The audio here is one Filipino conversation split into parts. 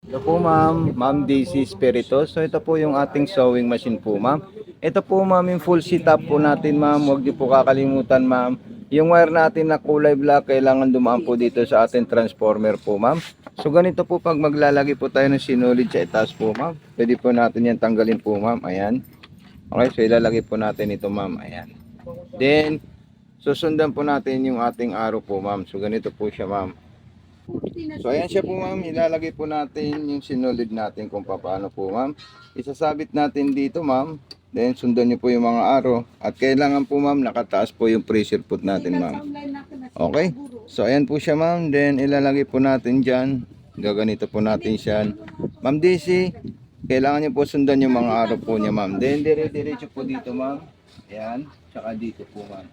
Ito po ma'am, Ma'am Daisy Spirito. So ito po yung ating sewing machine po ma'am. Ito po ma'am yung full setup po natin ma'am. Huwag niyo po kakalimutan ma'am. Yung wire natin na kulay black kailangan dumaan po dito sa ating transformer po ma'am. So ganito po pag maglalagay po tayo ng sinulid sa itaas po ma'am. Pwede po natin yan tanggalin po ma'am. Ayan. Okay, so ilalagay po natin ito ma'am. Ayan. Then, susundan po natin yung ating arrow po ma'am. So ganito po siya ma'am. So ayan siya po ma'am, ilalagay po natin yung sinulid natin kung paano po ma'am. Isasabit natin dito ma'am, then sundan nyo po yung mga arrow. At kailangan po ma'am, nakataas po yung pressure foot natin ma'am. Okay, so ayan po siya ma'am, then ilalagay po natin dyan. Gaganito po natin siya. Ma'am Daisy, kailangan nyo po sundan yung mga arrow po niya ma'am. Then dire-diretso po dito ma'am. Ayan, tsaka dito po ma'am.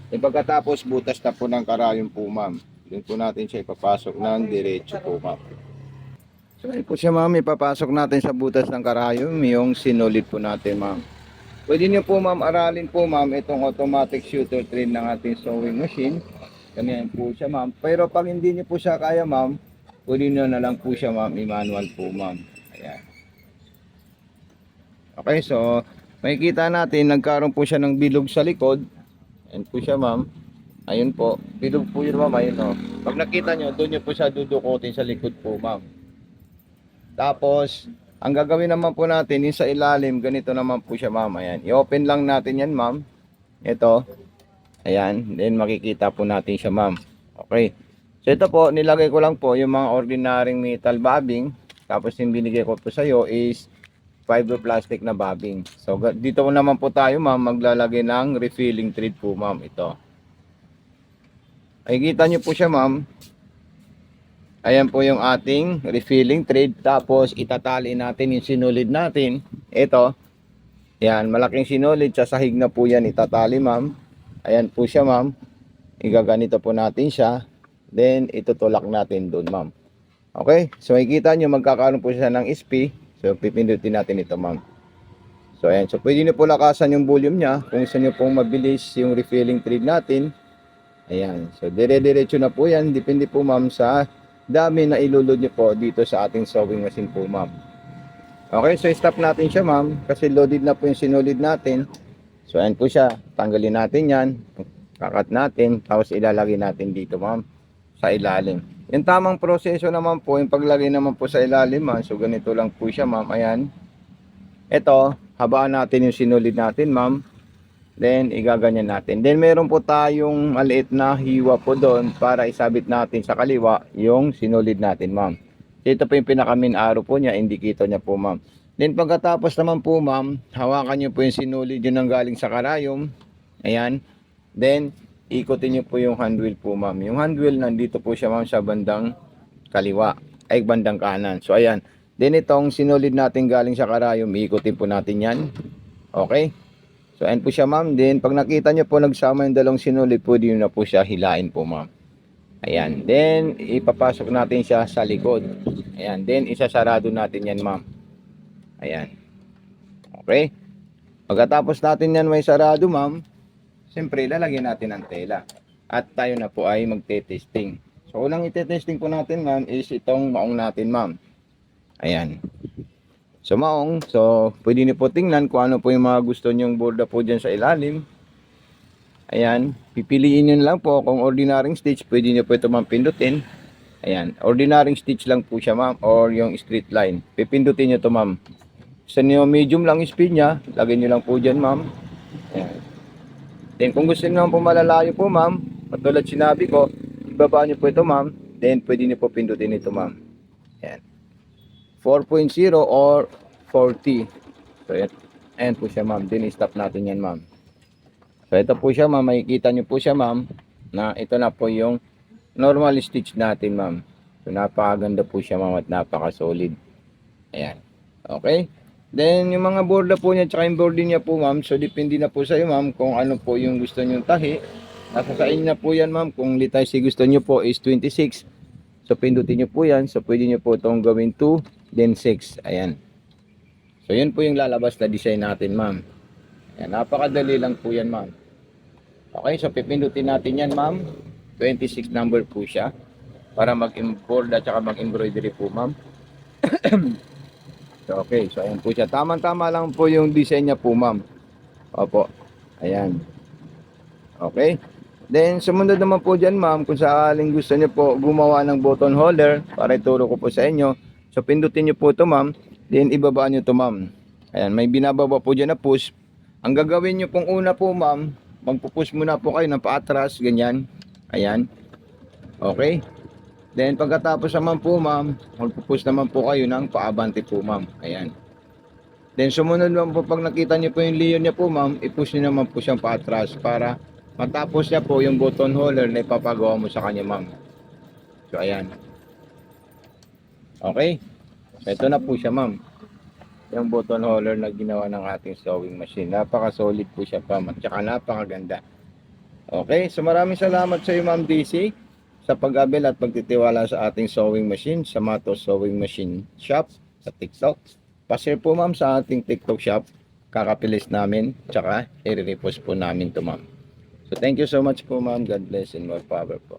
E pagkatapos butas na po ng karayom po ma'am. Doon po natin siya ipapasok ng diretso po ma'am. So ayun po siya ma'am, ipapasok natin sa butas ng karayom yung sinulid po natin ma'am. Pwede niyo po ma'am aralin po ma'am itong automatic shooter train ng ating sewing machine. Ganyan po siya ma'am. Pero pag hindi niyo po siya kaya ma'am, pwede niyo na lang po siya ma'am i-manual po ma'am. Ayan. Okay, so makikita natin nagkaroon po siya ng bilog sa likod. Ayan po siya ma'am. Ayun po, bilog po yun ma'am, ayun o. Pag nakita nyo, doon nyo po siya dudukutin sa likod po ma'am. Tapos, ang gagawin naman po natin, yung sa ilalim, ganito naman po siya ma'am. Ayan, i-open lang natin yan ma'am. Ito, ayan, then makikita po natin siya ma'am. Okay, so ito po, nilagay ko lang po yung mga ordinaryong metal bobbing. Tapos yung binigay ko po sa iyo is fiber plastic na bobbing. So dito naman po tayo ma'am, maglalagay ng refilling thread po ma'am, ito. Ay kita nyo po siya ma'am. Ayan po yung ating refilling thread. Tapos itatali natin yung sinulid natin. Ito. Yan, malaking sinulid. Sa sahig na po yan itatali ma'am. Ayan po siya ma'am. Igaganito po natin siya. Then itutulak natin doon ma'am. Okay. So makikita nyo magkakaroon po siya ng SP. So pipindutin natin ito ma'am. So ayan. So pwede nyo po lakasan yung volume nya. Kung gusto nyo pong mabilis yung refilling thread natin. Ayan, so dire-diretso na po yan. Depende po ma'am sa dami na ilulod nyo po dito sa ating sewing machine po ma'am. Okay, so stop natin siya ma'am. Kasi loaded na po yung sinulid natin. So ayan po siya. Tanggalin natin yan. Kakat natin. Tapos ilalagay natin dito ma'am. Sa ilalim. Yung tamang proseso naman po. Yung paglagay naman po sa ilalim ma'am. So ganito lang po siya ma'am. Ayan. Ito, habaan natin yung sinulid natin ma'am. Then, igaganyan natin. Then, meron po tayong maliit na hiwa po doon para isabit natin sa kaliwa yung sinulid natin, ma'am. Ito po yung pinaka-main arrow po niya, indicator niya po, ma'am. Then, pagkatapos naman po, ma'am, hawakan niyo po yung sinulid yun ang galing sa karayom. Ayan. Then, ikutin niyo po yung handwheel po, ma'am. Yung handwheel, nandito po siya, ma'am, sa bandang kaliwa. Ay, bandang kanan. So, ayan. Then, itong sinulid natin galing sa karayom, ikutin po natin yan. Okay. So, ayan po siya ma'am. Then, pag nakita nyo po nagsama yung dalawang sinulid, pwede nyo na po siya hilain po ma'am. Ayan. Then, ipapasok natin siya sa likod. Ayan. Then, isasarado natin yan ma'am. Ayan. Okay. Pagkatapos natin yan may sarado ma'am, siyempre, lalagyan natin ng tela. At tayo na po ay magte-testing. So, unang ite-testing po natin ma'am is itong maong natin ma'am. Ayan. So maong, so pwede niyo po tingnan kung ano po yung mga gusto nyong borda po dyan sa ilalim. Ayan, pipiliin nyo lang po kung ordinaryong stitch, pwede niyo po ito ma'am pindutin. Ayan, ordinaryong stitch lang po siya ma'am or yung straight line. Pipindutin nyo to ma'am. Gusto niyo medium lang speed niya, lagay nyo lang po dyan ma'am. Ayan. Then kung gusto niyo po malalayo po ma'am, katulad sinabi ko, ibaba nyo po ito ma'am. Then pwede niyo po pindutin ito ma'am. Ayan. 4.0 or 40. So, ayan po siya ma'am. Din stop natin yan ma'am. So, ito po siya ma'am. Makikita nyo po siya ma'am. Na ito na po yung normal stitch natin ma'am. So, napakaganda po siya ma'am at napaka-solid. Ayan. Okay. Then, yung mga borda po niya tsaka yung boarding niya po ma'am. So, depende na po sa iyo ma'am kung ano po yung gusto nyo tahi. Nasa sa inyo na po yan ma'am. Kung litay si gusto nyo po is 26. So, pindutin nyo po yan. So, pwede nyo po itong gawin 2. Then 6, ayan. So yun po yung lalabas na design natin ma'am. Ayan, napakadali lang po yan ma'am. Okay, so pipindutin natin yan ma'am. 26 number po siya. Para mag-embroid at saka mag-embroidery po ma'am. So, okay, so ayan po siya. Tama-tama lang po yung design niya po, ma'am. Opo. Ayan. Okay. Then, sumunod naman po dyan, ma'am, kung sakaling gusto niyo po gumawa ng button holder para ituro ko po sa inyo. So, pindutin niyo po ito, ma'am. Then, ibaba niyo ito, ma'am. Ayan, may binababa po dyan na push. Ang gagawin niyo pong una po, ma'am, magpupush muna po kayo ng paatras, ganyan. Ayan. Okay. Then, pagkatapos naman po, ma'am, magpupush naman po kayo ng paabante po, ma'am. Ayan. Then, sumunod naman po, pag nakita niyo po yung leon niya po, ma'am, i-push niyo naman po siyang paatras para matapos niya po yung button holder na ipapagawa mo sa kanya, ma'am. So, ayan. Okay. So, ito na po siya, ma'am. Yung button holder na ginawa ng ating sewing machine. Napaka-solid po siya, ma'am. At saka napakaganda. Okay. So, maraming salamat sa iyo, ma'am DC, sa pag-abel at pagtitiwala sa ating sewing machine, sa Mato Sewing Machine Shop sa TikTok. Pa-share po, ma'am, sa ating TikTok shop. Kakapilis namin. Tsaka, i-repost po namin to, ma'am. So, thank you so much po, ma'am. God bless and more power po.